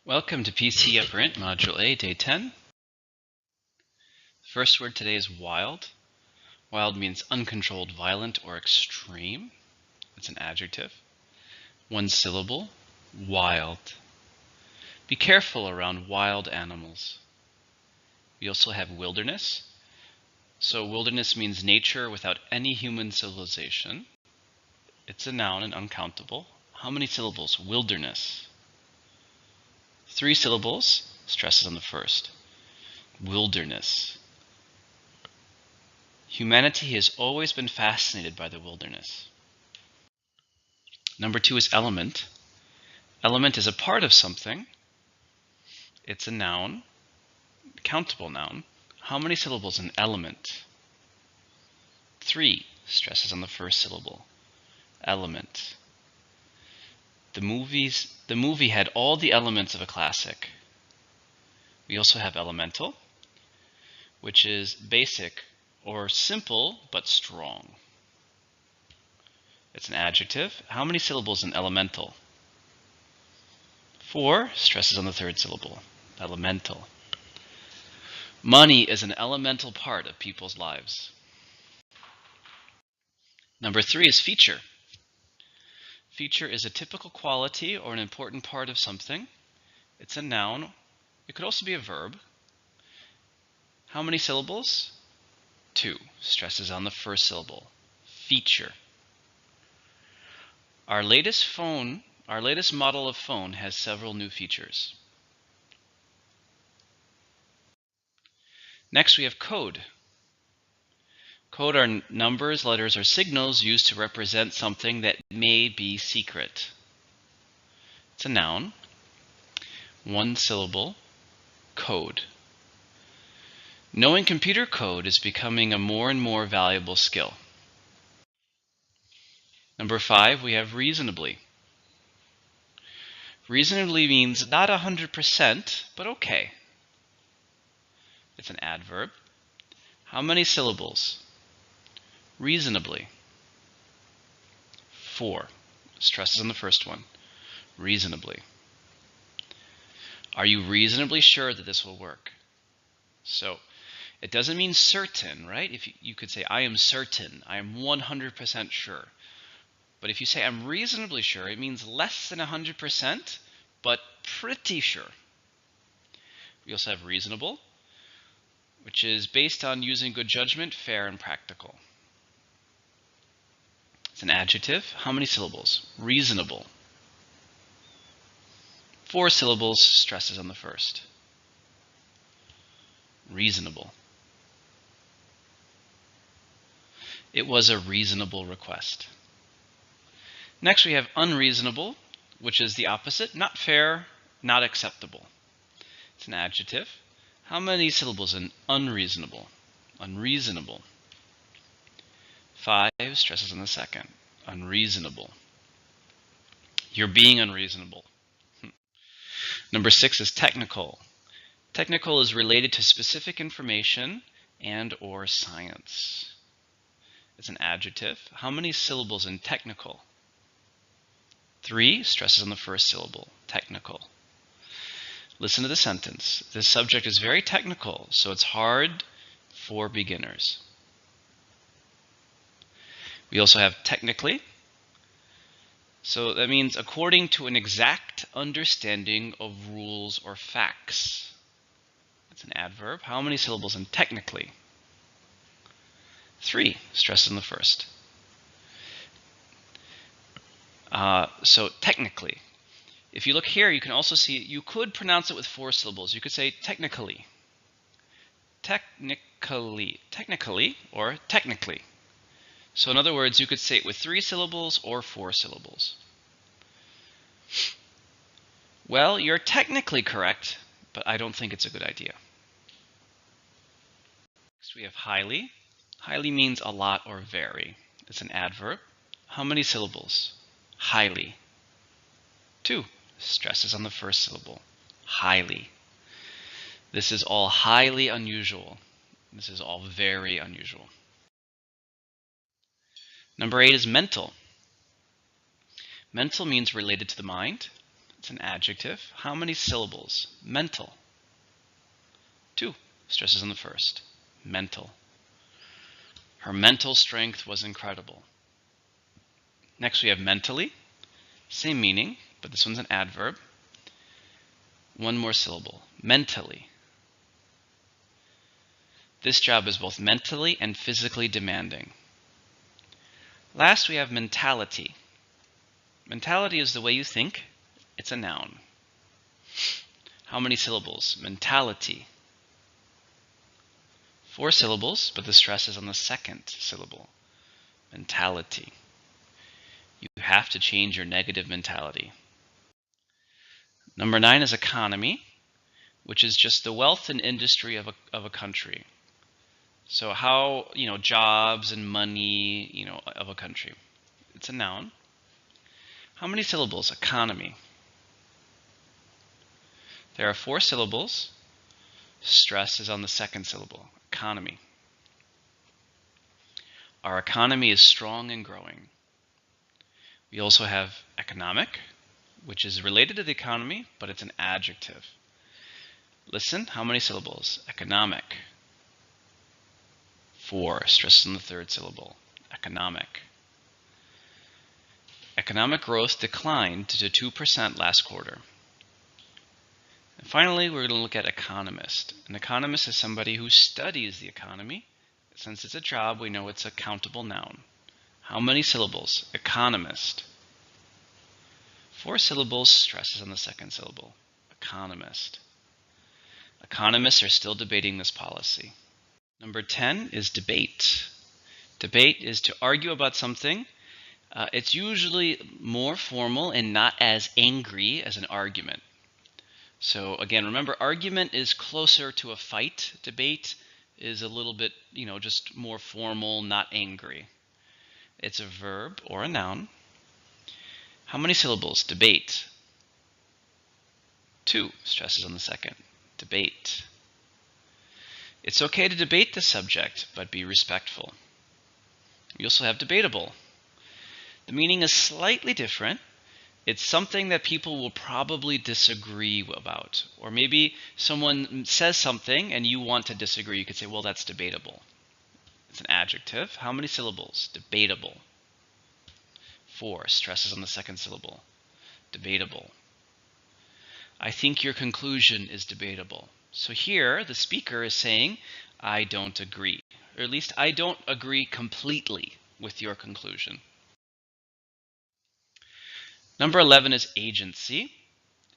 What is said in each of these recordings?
Welcome to PCE Upper Int, Module A, Day 10. The first word today is wild. Wild means uncontrolled, violent, or extreme. It's an adjective. One syllable, wild. Be careful around wild animals. We also have wilderness. So wilderness means nature without any human civilization. It's a noun and uncountable. How many syllables? Wilderness. 3 syllables, stresses on the first. Wilderness. Humanity has always been fascinated by the wilderness. Number 2 is element. Element is a part of something. It's a noun, countable noun. How many syllables in element? 3, stresses on the first syllable. Element. The movie had all the elements of a classic. We also have elemental, which is basic or simple but strong. It's an adjective. How many syllables in elemental? 4, stresses on the third syllable. Elemental. Money is an elemental part of people's lives. Number 3 is feature. Feature is a typical quality or an important part of something. It's a noun. It could also be a verb. How many syllables? 2, stresses on the first syllable. Feature. Our latest model of phone has several new features. Next we have code. Code are numbers, letters, or signals used to represent something that may be secret. It's a noun. 1 syllable, code. Knowing computer code is becoming a more and more valuable skill. Number 5, we have reasonably. Reasonably means not 100%, but okay. It's an adverb. How many syllables? Reasonably. 4, stresses on the first one. Reasonably. Are you reasonably sure that this will work? So, it doesn't mean certain, right? If you could say, I am certain, I am 100% sure. But if you say, I'm reasonably sure, it means less than 100%, but pretty sure. We also have reasonable, which is based on using good judgment, fair, and practical. It's an adjective. How many syllables? Reasonable. 4 syllables, stresses on the first. Reasonable. It was a reasonable request. Next we have unreasonable, which is the opposite. Not fair, not acceptable. It's an adjective. How many syllables in unreasonable? Unreasonable. 5, stresses on the second. Unreasonable. You're being unreasonable. Number 6 is technical. Technical is related to specific information and or science. It's an adjective. How many syllables in technical? 3, stresses on the first syllable. Technical. Listen to the sentence. This subject is very technical, so it's hard for beginners. We also have technically. So that means according to an exact understanding of rules or facts. It's an adverb. How many syllables in technically? 3, stresses on the first. So technically. If you look here, you can also see, you could pronounce it with 4 syllables. You could say technically. Technically, or technically. So in other words, you could say it with 3 syllables or 4 syllables. Well, you're technically correct, but I don't think it's a good idea. Next we have highly. Highly means a lot or very. It's an adverb. How many syllables? Highly. 2, stresses on the first syllable. Highly. This is all highly unusual. This is all very unusual. Number 8 is mental. Mental means related to the mind. It's an adjective. How many syllables? Mental. 2. Stresses on the first. Mental. Her mental strength was incredible. Next we have mentally. Same meaning, but this one's an adverb. 1 more syllable. Mentally. This job is both mentally and physically demanding. Last we have mentality. Mentality is the way you think. It's a noun. How many syllables? Mentality. 4 syllables, but the stress is on the second syllable. Mentality. You have to change your negative mentality. Number 9 is economy, which is just the wealth and industry of a country. So how, jobs and money, of a country. It's a noun. How many syllables? Economy. There are 4 syllables. Stress is on the second syllable. Economy. Our economy is strong and growing. We also have economic, which is related to the economy, but it's an adjective. Listen, how many syllables? Economic. 4, stress on the third syllable. Economic. Economic growth declined to 2% last quarter. And finally, we're going to look at economist. An economist is somebody who studies the economy. Since it's a job, we know it's a countable noun. How many syllables? Economist. 4 syllables, stresses on the second syllable. Economist. Economists are still debating this policy. Number 10 is debate. Debate is to argue about something. It's usually more formal and not as angry as an argument. So again, remember, argument is closer to a fight. Debate is a little bit, just more formal, not angry. It's a verb or a noun. How many syllables? Debate. 2, stresses on the second. Debate. It's okay to debate the subject, but be respectful. You also have debatable. The meaning is slightly different. It's something that people will probably disagree about. Or maybe someone says something and you want to disagree. You could say, well, that's debatable. It's an adjective. How many syllables? Debatable. 4, stresses on the second syllable. Debatable. I think your conclusion is debatable. So here, the speaker is saying, I don't agree. Or at least, I don't agree completely with your conclusion. Number 11 is agency.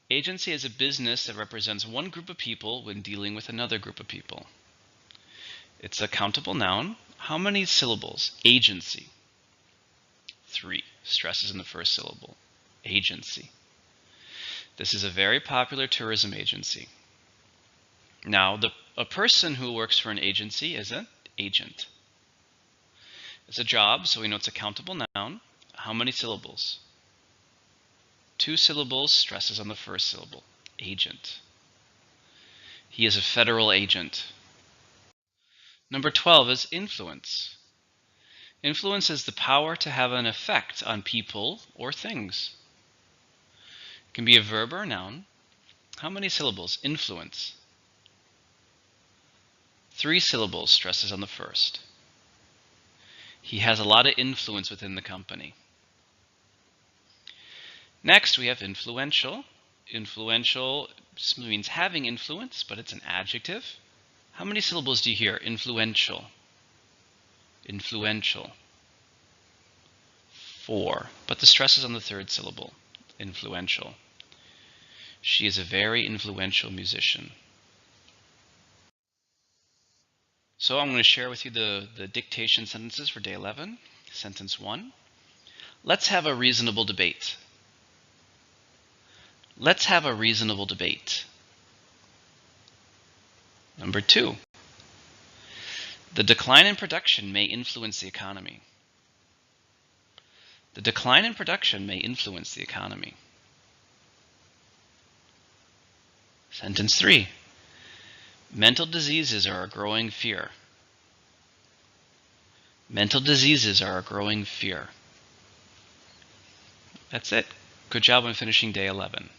Agency is a business that represents one group of people when dealing with another group of people. It's a countable noun. How many syllables? Agency. 3, stresses in the first syllable. Agency. This is a very popular tourism agency. Now, a person who works for an agency is an agent. It's a job, so we know it's a countable noun. How many syllables? 2 syllables, stresses on the first syllable. Agent. He is a federal agent. Number 12 is influence. Influence is the power to have an effect on people or things. It can be a verb or a noun. How many syllables? Influence. 3 syllables, stresses on the first. He has a lot of influence within the company. Next, we have influential. Influential means having influence, but it's an adjective. How many syllables do you hear? Influential. Influential. 4, but the stress is on the third syllable. Influential. She is a very influential musician. So I'm going to share with you the dictation sentences for day 11. Sentence 1. Let's have a reasonable debate. Let's have a reasonable debate. Number 2. The decline in production may influence the economy. The decline in production may influence the economy. Sentence 3. Mental diseases are a growing fear. Mental diseases are a growing fear. That's it. Good job on finishing day 11.